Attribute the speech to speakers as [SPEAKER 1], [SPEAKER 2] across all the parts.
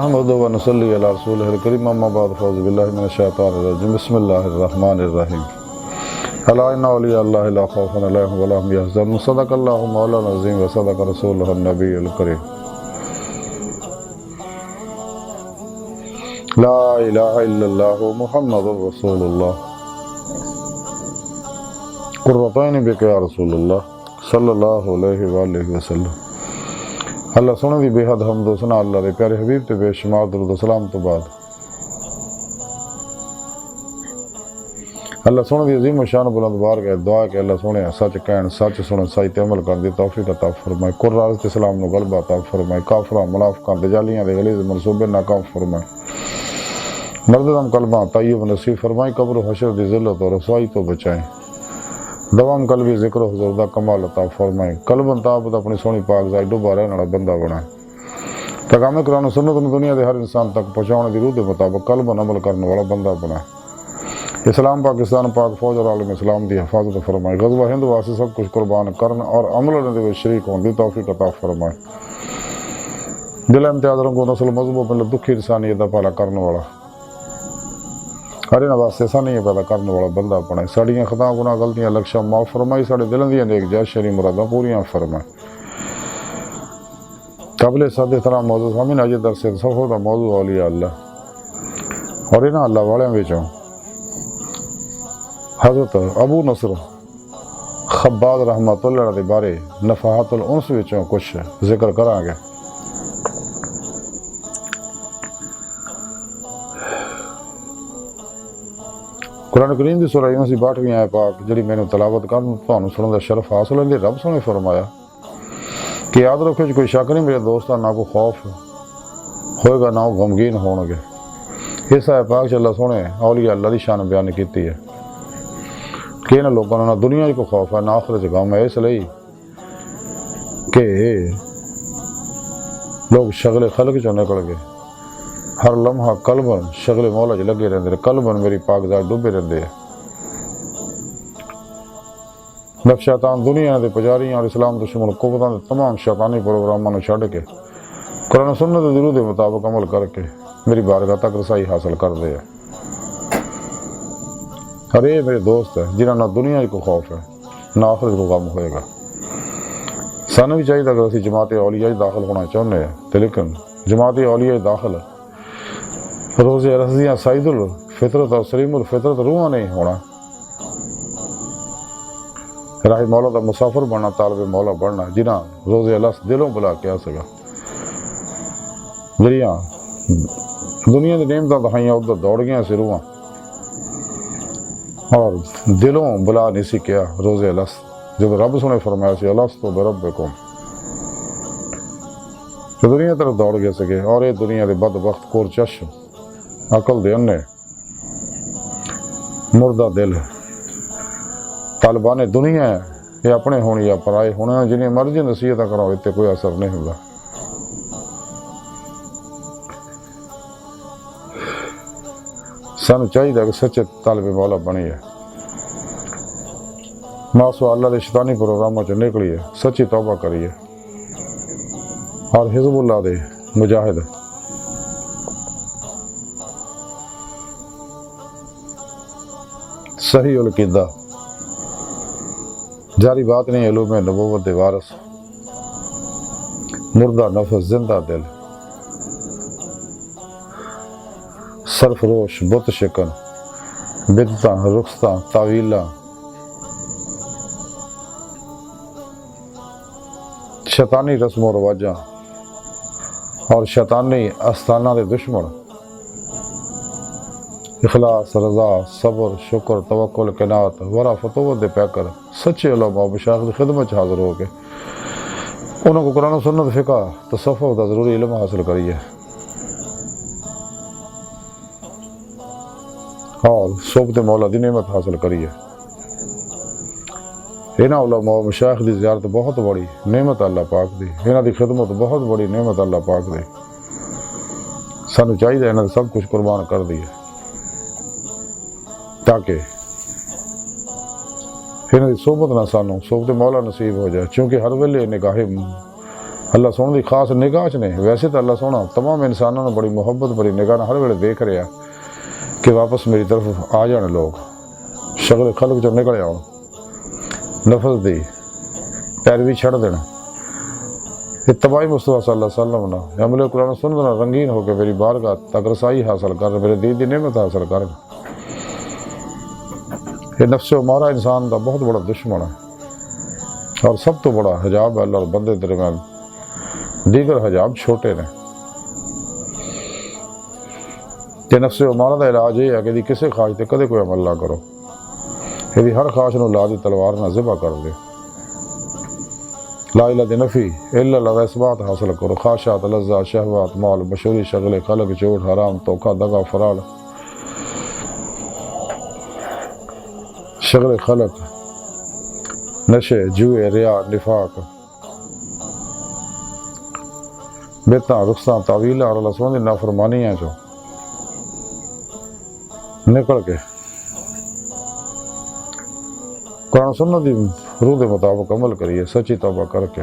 [SPEAKER 1] احمد و نصلی علی رسول الکریم اما بعد فاعوذ باللہ من الشیطان الرجیم بسم اللہ الرحمن الرحیم الا ان اولیاء اللہ لا خوف علیہم ولا هم یحزنون صدق اللہ مولانا العظیم و صدق رسولہ النبی الکریم لا الہ الا اللہ محمد رسول اللہ قرۃ بک یا رسول اللہ صلی اللہ علیہ وآلہ وسلم۔ اللہ سونے دی بے حد حمد و ثنا اللہ دے پیارے حبیب تے بے شمار درود و سلام تو بعد اللہ سونے دی عظیم و شان بلند بارگاہ دعا کہ اللہ سونے سچ کہن سچ سنن سچ تے عمل کرن دی توفیق عطا فرمائے، قرآن تے اسلام نو غلبہ عطا فرمائے، کافراں منافقاں دجالیاں دے غلیظ منصوبے ناکام فرمائے، مرددم کلمہ طیب نصیب فرمائے، قبر و حشر دی ذلت اور رسوائی تو بچائیں، دوام قلبی ذکر و حضور دا کمال عطا فرمائے، قلباً تابت اپنی سونی پاک ذات ڈوبا رہنے والا بندہ بنائے، پیغام قرآن و سنت میں دنیا دے ہر انسان تک پہنچانے دی روح دے مطابق قلباً عمل کرنے والا بندہ بنائے، اسلام پاکستان پاک فوج اور عالم اسلام دی حفاظت فرمائے، غزوہ ہند واسطے سب کچھ قربان کرن اور عمل کرنے دے شریک ہون دی توفیق عطا فرمائے، دل امتیاز رنگو نسل مذہب ملت دکھی انسانیت دا پالا کرنے والا ہر واسطے سانی پیدا کرنے والا بندہ بنائے، ساڑیاں خطا گناہ غلطیاں لکشاں معاف فرمائی، ساڑے دلوں دیاں نیک جائز شرعی مراداں پوریاں فرمائے۔ قابل صد احترام موضوع سامعین، اج درس صفحہ دا موضوع اولیاء اللہ اور انہاں اللہ والیاں وچوں حضرت ابو نصر خباب رحمۃ اللہ علیہ دے بارے نفحات الانس وچوں کچھ ذکر کراں گے۔ قرآن کریم دی سورہ یونس دی 62ویں آیت پاک جڑی میں تلاوت کرن تانوں سنن دا شرف حاصل ہے، رب نے فرمایا کہ یاد رکھو کوئی شک نہیں میرے دوستاں، نہ کوئی خوف ہوئے گا نہ وہ غمگین ہون گے۔ اس آیت پاک چ اللہ سونے اولیاء اللہ دی شان بیان کیتی ہے کہ انہاں لوگاں نوں نہ دنیا کو خوف ہے نہ آخرت چ غم ہے، اس لیے کہ لوگ شغل خلق چوں نکل گئے، ہر لمحہ قلباً شغل مولا چ لگے رہندے، قلباً میری پاک ذات ڈوبے رہندے۔ نفس شیطان دنیا دے پجاریاں اور اسلام دشمن قوتاں دے تمام شیطانی پروگراماں نوں چھڈ کے قرآن و سنت دے ضرور دے مطابق عمل کر کے میری بارگاہ تک رسائی حاصل کردے ہیں۔ اور یہ میرے دوست ہے جنہاں نہ دنیا کو خوف ہے نہ آخرت کو غم ہوئے گا۔ سانوں بھی چاہیے اگر اسی جماعت اولیاء داخل ہونا چاہتے ہیں، لیکن جماعت اولیاء داخل روز رضیاں سعید الفطرت اور سلیم الفطرت روحاں نہیں ہونا، راہ مولا دا مسافر بننا، طالب مولا بننا، جنہاں روز الس دلوں بلا کے آ سکا، جڑیاں دنیا دی نعمتاں دہائیاں ادھر دوڑ گیا سی روحاں اور دلوں بلا نہیں سی کیا روز الس، جب رب نے فرمایا سی الستو بربکم، تو دنیا طرف دوڑ گیا سکے، اور یہ دنیا دے بدبخت کور چشم عقل دے انے مردہ دل طالبان دنیا ہے، یہ اپنے ہونے یا پرائے ہونے، جنہیں مرضی نصیحتیں کراؤ اتنے کوئی اثر نہیں ہوگا۔ سانو چاہیے کہ سچے طالب مولا بنیے، ماسو اللہ دے شیطانی پروگراموں چ نکلیے، سچی توبہ کریے اور حزب اللہ دے مجاہد صحیح القیدہ جاری بات نہیں، علوم نبوت دے وارث، مردہ نفس زندہ دل، سرفروش بت شکن، بدتاں رخصتاں تعویلاں، شیطانی رسم و رواجاں اور شیطانی استانہ دے دشمن، اخلاص، رضا، صبر، شکر، توکل، قناعت، ورع فتوت دے پیکر سچے علماء مشائخ دی خدمت حاضر ہو کے انہوں کو قرآن و سنت فقہ تصوف دا ضروری علم حاصل کریے اور صحبت مولا دی نعمت حاصل کریے۔ انہاں علماء مشائخ دی زیارت بہت بڑی نعمت اللہ پاک دی، انہاں دی خدمت بہت بڑی نعمت اللہ پاک دی، سانو چاہیے انہاں دی سب کچھ قربان کر دیے تاکہ انہاں دی صحبت نہ سانو صحبت مولا نصیب ہو جائے، چونکہ ہر ویلے نگاہ اللہ سونے دی خاص نگاہ چ نے. ویسے تو اللہ سونا تمام انسانوں نے بڑی محبت بڑی نگاہ ہر ویلے دیکھ رہا کہ واپس میری طرف آ جان لوگ, شغل خلق چ نکل آؤ, نفس دی پیروی چھڑ دینا. اتباعی مصطفیٰ صلی اللہ علیہ وسلم نا عمل قرآن سننا رنگین ہو کے میری بارگاہ تک رسائی حاصل کر, میرے دین دی نعمت حاصل کر. یہ نفس ہمارا انسان کا بہت بڑا دشمن ہے اور سب تو بڑا حجاب ہے اللہ اور بندے درمیان. دیگر حجاب چھوٹے نے. کہ نفس ہمارا کا علاج یہ ہے کہ کسی خواہش تے کدے کوئی عمل نہ کرو, یہ ہر خواہش نو لا دی تلوار نہ ذبح کر دے. لا الہ دی نفی الا اللہ دا اثبات حاصل کرو. خواہشات لذات شہوات مال مشہوری شغل خلق چوٹ حرام دھوکہ دغا فراڈ شغل خلق نشے جوئے ریا نفاق بیتاں رخصاں تعویلہ اور اللہ سبحانہ دی نافرمانیاں چو نکل کے قرآن سنت دی روح دے مطابق عمل کریے, سچی توبہ کر کے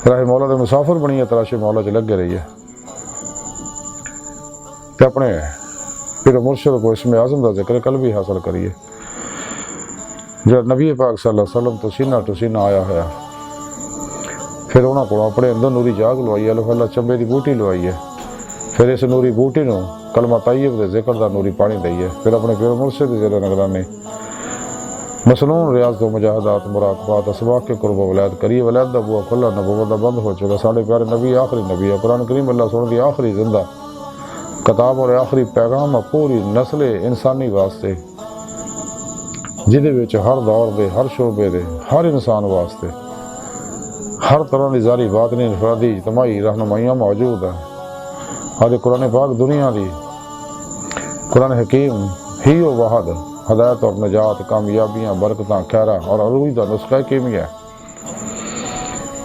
[SPEAKER 1] راہ مولا دے مسافر بنیے, تلاشی مولا چ لگے رہیے تے اپنے پیر مرشد کو اسم اعظم دا ذکر قلبی حاصل کریے جو نبی پاک صلی اللہ علیہ وسلم تو سینہ ٹو سینہ آیا ہوا. پھر انہوں کو اپنے اندر نوری جاگ لوائی, اللہ چمبے دی بوٹی لوائی ہے. پھر اس نوری بوٹی نو کلمہ طیب دے ذکر دا نوری پانی دئیے. پھر اپنے پیر مرشد دی زیر نگرانی مسنون ریاض و مجاہدات مراقبات اسباق کے قرب و ولایت کریے. ولایت دا بوا کھلا نبوت دا بند ہو چکا. ساڑھے پیارے نبی آخری نبی ہے. قرآن کریم اللہ سن دی آخری زندہ کتاب اور آخری پیغام ہے پوری نسل انسانی واسطے, جہدے وچ ہر دور دے ہر شعبے دے ہر انسان واسطے ہر طرح دی ظاہری باطنی انفرادی اجتماعی رہنمائیاں موجود ہیں. آج قرآن پاک دنیا دی قرآن حکیم ہی و واحد ہدایت اور نجات کامیابیاں برکتاں خیرہ اور عروج دا نسخہ کیمیا ہے.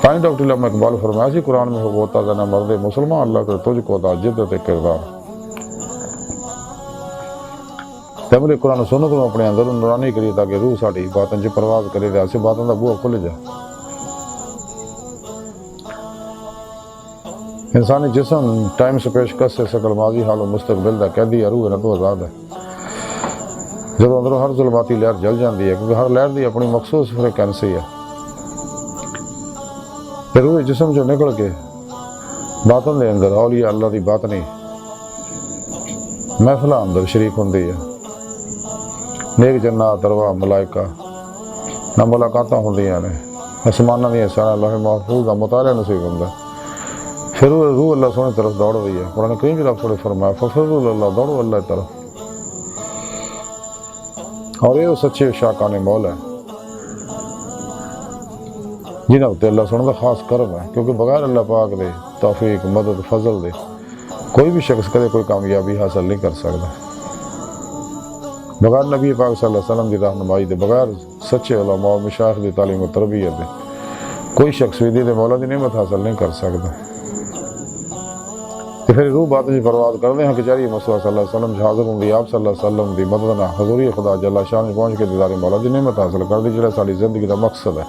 [SPEAKER 1] تائیں ڈاکٹر علامہ اقبال فرمایا سی قرآن میں ہوتا زنا مرد مسلمان اللہ کر تجھ کو دا جدت کردار. تمہیں قرآن سنت کو اپنے اندر نورانی کریے تاکہ روح ساڑی باتن چ پرواز کرے دے ایسے باتن دا بوہ کھل جائے. انسانی جسم ٹائم سے پیشکش سے شکل ماضی حال و مستقبل دا قیدی ہے, روح ہے تو آزاد ہے. جب اندروں ہر ظلماتی لہر جل جاندی ہے کیونکہ ہر لہر دی اپنی مخصوص فریکوینسی ہے. پھر روح جسم جو نکل کے باطن دے اندر اولیاء اللہ دی باطنی محفلہ اندر شریک ہوندی ہے. نیک جنات ارواح ملائکہ نہ ملاقاتاں ہوندیاں نے, آسماناں دی سارا اللہ محفوظ دا مطالعہ نصیب ہوندا. پھر روح اللہ سونے طرف دوڑ رہی ہے. قرآن کریم کی رب فرمایا ففروا اللہ دوڑو اللہ طرف. اور یہ سچے شاکان مولا ہے جنہاں تے اللہ سونے دا خاص کرم ہے, کیونکہ بغیر اللہ پاک دے توفیق مدد فضل دے کوئی بھی شخص کدے کوئی کامیابی حاصل نہیں کر سکتا. بغیر نبی پاک صلی اللہ علیہ وسلم دی رہنمائی دے, بغیر سچے علماء و مشائخ دی تعلیم و تربیت دے کوئی شخص بھی دے مولا دی نعمت حاصل نہیں کر سکتا. پھر روح بات جی پرواز کرتے ہیں کہ جاری مصطفیٰ صلی اللہ علیہ وسلم حاضر ہوں دی آپ صلی اللہ علیہ وسلم دی مدد نہ حضوری خدا جل شان پہنچ کے دیدار مولا دی نعمت حاصل کر دی جڑا ساری زندگی دا مقصد ہے.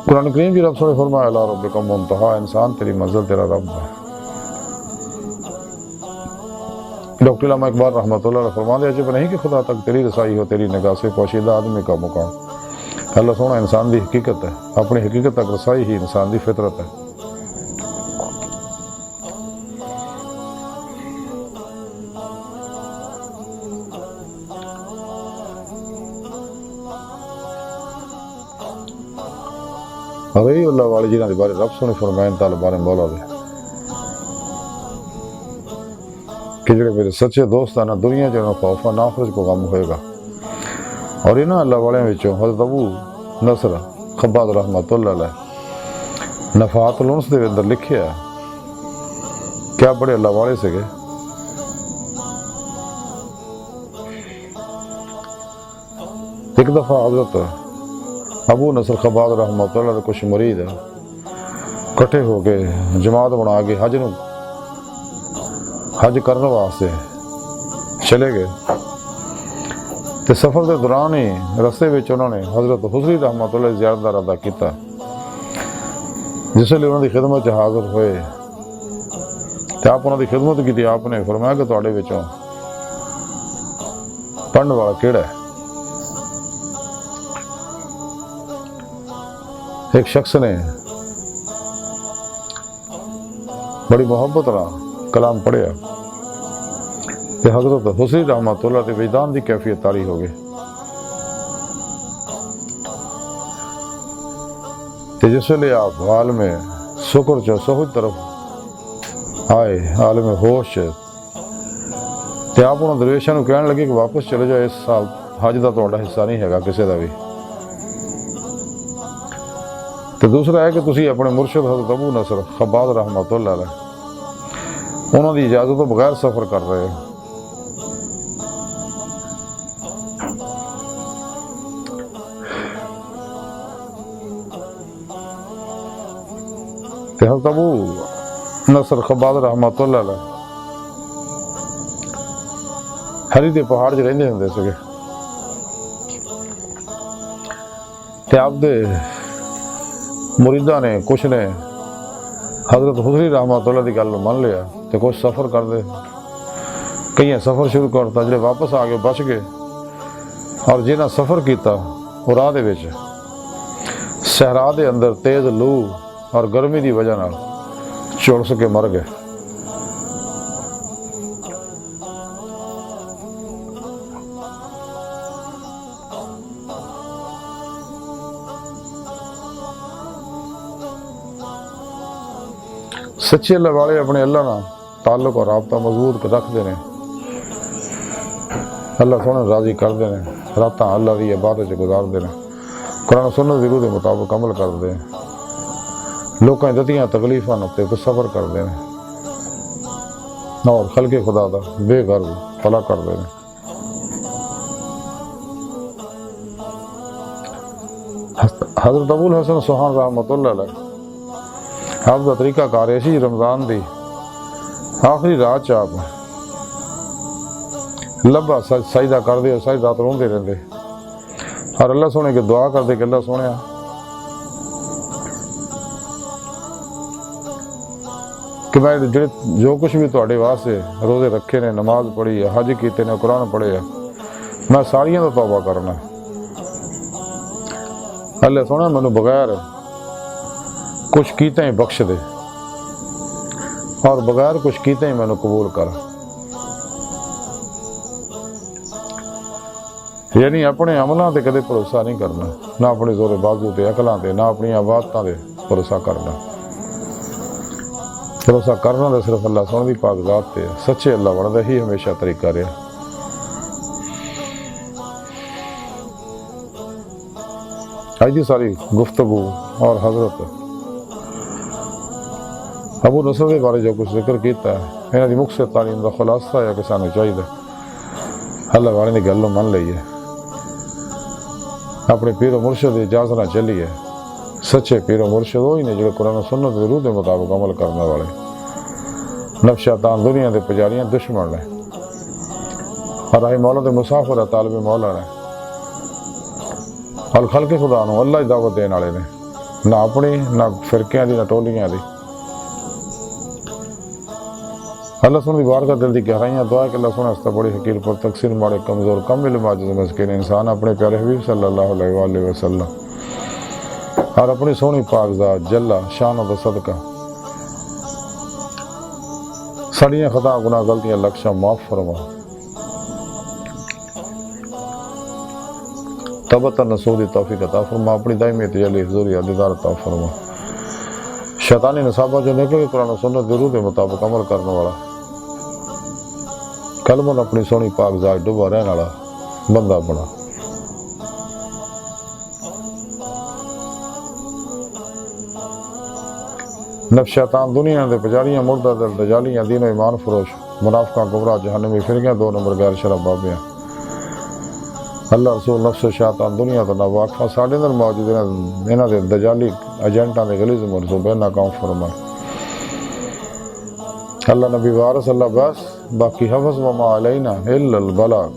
[SPEAKER 1] قرآن کریم کی رب سنے فرمایا الی ربک منتہا, انسان تیری منزل تیرا رب ہے. ڈاکٹر علامہ اقبال رحمۃ اللہ علیہ فرماتے ہیں عجب نہیں کہ خدا تک تیری رسائی ہو تیری نگاہ سے پوشیدہ آدمی کا مقام. اللہ سونا انسان دی حقیقت ہے, اپنی حقیقت تک رسائی ہی انسان دی فطرت ہے. اور یہی اللہ والے جنہاں دے بارے رب سونے فرمائن طالبان مولا دے کہ جڑے میرے سچے دوست ہیں نہ دنیا جو خوف نہ آخرت کو غم ہوئے گا. اور انہاں اللہ والے وچوں حضرت ابو نصر خباد رحمۃ اللہ علیہ نفحات الانس دے اندر لکھیا ہے, کیا بڑے اللہ والے سے گئے. ایک دفعہ حضرت ابو نصر خباد رحمۃ اللہ علیہ کچھ مرید کٹھے ہو کے جماعت بنا کے حج کرنے واسطے چلے گئے. تے سفر کے دوران ہی رستے وچ انہوں نے حضرت حضری رحمۃ اللہ زیارت دا ارادہ کیتا. جس لیے انہوں کی خدمت حاضر ہوئے تو آپ انہوں کی خدمت کی، آپ نے فرمایا کہ تواڈے وچوں پڑھن والا کیڑا ہے؟ ایک شخص نے بڑی محبت نال کلام پڑھیا کہ حضرت حسین رحمۃ اللہ کے وجدان کی کیفیت تاری ہو گئی، جس ویلے آپ عالم شکر چ سہج طرف آئے، عالم ہوش تے آپ انہوں درویشاں نوں کہن لگے کہ واپس چلے جاؤ، اس سال حج دا تہاڈا حصہ نہیں ہے کسی دا بھی۔ تو دوسرا ہے کہ تسی اپنے مرشد حضرت ابو نصر خباز رحمۃ اللہ علیہ انہوں دی اجازت تو بغیر سفر کر رہے ہو۔ حضرت ابو نصر خباز رحمۃ اللہ علیہ ہری دے پہاڑ چ رہندے ہوندے سگے، تے آپ دے مریداں نے کچھ نے حضرت حسین رحمۃ اللہ کی گل من لیا تے کچھ سفر کر دے، کئی سفر شروع کرتا، جڑے واپس آ گئے بچ گئے، اور جنہاں سفر کیتا وہ راہ دے وچ صحرا دے اندر تیز لو اور گرمی دی وجہ نال چڑس کے مر گئے۔ سچے اللہ والے اپنے اللہ نال تعلق اور رابطہ مضبوط رکھتے ہیں، اللہ سونے راضی کرتے ہیں، راتاں اللہ کی عبادت گزارتے ہیں، قرآن سنت دی روح دے مطابق عمل کرتے ہیں، لوکاں دتیاں تکلیفاں تے صبر کرتے ہیں، اور خلق خدا دا بے غرض بھلا کرتے ہیں۔ حضرت ابو الحسن سبحان رحمۃ اللہ علیہ آپ کا طریقہ کار ایسی رمضان دی آخری رات چ آپ لبا سجدہ کر دے اور ساری رات روندے رہندے، اور اللہ سونے کے دعا کر دے کہ اللہ سونے کہ میں جو کچھ بھی تواڈے واسطے روزے رکھے نے، نماز پڑھی ہے، حج کیتے نے، قرآن پڑھے ہے، میں ساریاں دا توبہ کرنا، اللہ سونا مینوں بغیر کچھ کیتے ہی بخش دے، اور بغیر کچھ کیتے ہی مینوں قبول کر۔ یعنی اپنے عملاں تے کدے بھروسہ نہیں کرنا، نہ اپنے زور بازو تے عقلاں تے، نہ اپنی عبادتاں تے بھروسہ کرنا۔ بھروسہ کرنا تو صرف اللہ سونے دی پاک ذات تے، سچے اللہ بندا ہی ہمیشہ طریقہ رہا۔ آج دی ساری گفتگو اور حضرت ابو نصر کے بارے جو کچھ ذکر کیتا ہے، انہاں دی مختصر تعلیم دا خلاصہ ہے کہ سانوں چاہیے اللہ والے دی گل من لئیے، اپنے پیر و مرشد دی اجازت نہ چلیے۔ سچے پیر و مرشد وہی نے جڑے قرآن و سنت دی روح دے مطابق عمل کرنے والے، نفس شیطان دنیا دے پجاریاں دشمن نے، اور راہ مولا دے مسافر طالب مولا نے، اور خلق خدا نو اللہ دی دعوت دین والے نے، نہ اپنی نہ فرقیاں دی نہ ٹولیاں دی۔ اللہ سن دی بارگاہ دل دی گہرائیاں دعا کہ اللہ سن ہستا بڑی حقیر پر تقسیم ماڑے کمزور کم علم عاجز مسکین انسان اپنے پیارے حبیب صلی اللہ علیہ وآلہ وسلم اور اپنی سونی پاک ذات جل شانہ دا صدقہ سڑیاں خطا گناہ غلطیاں لکشاں معاف فرما، توبہ نصوح توفیق عطا فرما، اپنی دائمی تجلی حضوری دیدار عطا فرما، شیطانی نصابہ جو نکلے قرآن و سنت دی روح دے مطابق عمل کرنے والا، کلموں نے اپنی سونی پاک ذات ڈوبا رہنے والا بندہ بنا۔ نفس شیطان دنیا دے پجاریاں مردہ دل دجالیاں دین و ایمان فروش منافقاں گمراہ جہنمی فرقیاں 2 نمبر غیر شرع بابیاں، اللہ رسول نفس شیطان دنیا تو نہ واقفہ ساڑھے اندر موجود انہاں دے دجالی ایجنٹاں دے غلیظ منصوبے ناکام فرمائے۔ اللہ نبی وارث اللہ بس باقی حفظ وما علینا الا البلاغ۔